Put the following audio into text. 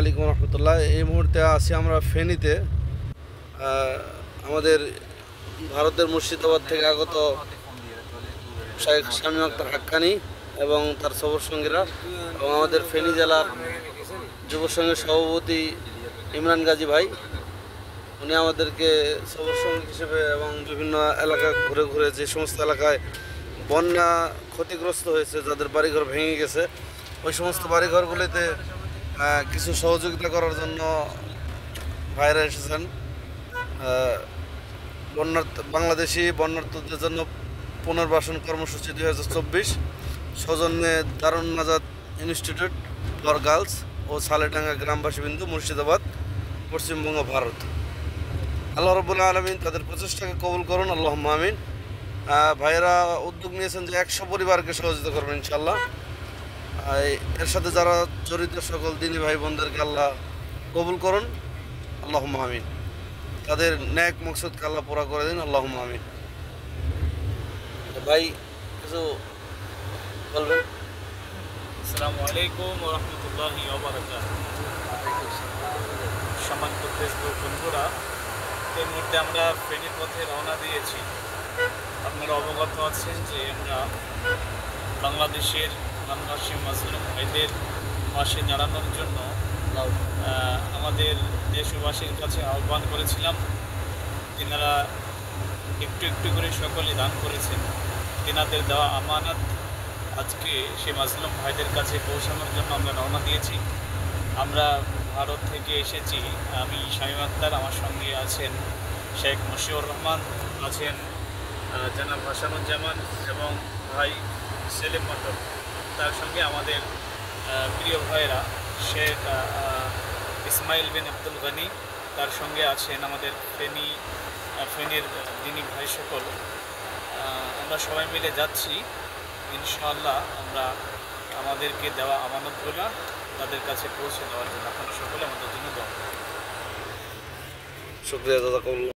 আলাইকুম রহমতুল্লাহ। এই মুহূর্তে আছি আমরা ফেনীতে। আমাদের ভারতের মুর্শিদাবাদ থেকে আগত শাইখ শামীম আখতার হাক্কানি এবং তার সফর সঙ্গীরা এবং আমাদের ফেনী জেলার যুব সংঘের সভাপতি ইমরান গাজী ভাই, উনি আমাদেরকে সফর সঙ্গী হিসেবে এবং বিভিন্ন এলাকা ঘুরে ঘুরে যে সমস্ত এলাকায় বন্যা ক্ষতিগ্রস্ত হয়েছে, যাদের বাড়িঘর ভেঙে গেছে, ওই সমস্ত বাড়িঘরগুলিতে কিছু সহযোগিতা করার জন্য ভাইরা এসেছেন। বাংলাদেশি বন্যার্থদের জন্য পুনর্বাসন কর্মসূচি 2024 সৌজন্যে দারুন নাজাত ইনস্টিটিউট ফর গার্লস ও সালেডাঙ্গা গ্রামবাসীবৃন্দ, মুর্শিদাবাদ, পশ্চিমবঙ্গ, ভারত। আল্লাহ রাব্বুল আলামিন তাদের প্রচেষ্টাকে কবুল করুন, আল্লাহুম্মা আমিন। ভাইয়েরা উদ্যোগ নিয়েছেন যে 100 পরিবারকে সহযোগিতা করবেন ইনশাআল্লাহ। এর সাথে যারা জড়িত সকল দিনী ভাই বোনদেরকে আল্লাহ কবুল করুন, আল্লাহুম্মা আমিন। তাদের ন্যাক মকসদকে আল্লাহ পুরা করে দিন, আল্লাহুম্মা আমিন। ভাই কিছু বলবেন? আসসালামু আলাইকুম ওয়া রাহমাতুল্লাহি ওয়া বারাকাতুহু। সম্মানিত ফেসবুক বন্ধুরা, এই মুহূর্তে আমরা ফেনীর পথে রওনা দিয়েছি। আপনারা অবগত আছেন যে আমরা বাংলাদেশের বাংলাদেশি মুসলিম ভাইদের পাশে দাঁড়ানোর জন্য আমাদের দেশবাসীর কাছে আহ্বান করেছিলাম। তিনারা একটু একটু করে সকলে দান করেছেন। তিনাদের দেওয়া আমানত আজকে সেই মুসলিম ভাইদের কাছে পৌঁছানোর জন্য আমরা রওনা দিয়েছি। আমরা ভারত থেকে এসেছি। আমি শামীম আখতার, আমার সঙ্গে আছেন শেখ মশিউর রহমান, আছেন জনাব হাসানুজ্জামান এবং ভাই সেলিম মন্ডল। তার সঙ্গে আমাদের প্রিয় ভাইরা শেখ ইসমাইল বিন আব্দুল গনি, তার সঙ্গে আছেন আমাদের ফেনীর দিনী ভাই সকল। আমরা সবাই মিলে যাচ্ছি ইনশাআল্লাহ। আমরা আমাদেরকে দেওয়া আমানতগুলো তাদের কাছে পৌঁছে দেওয়ার জন্য আপনারা সকলে আমাদের জন্য দোয়া করুন। শুকরিয়া, জাযাকাল্লাহ।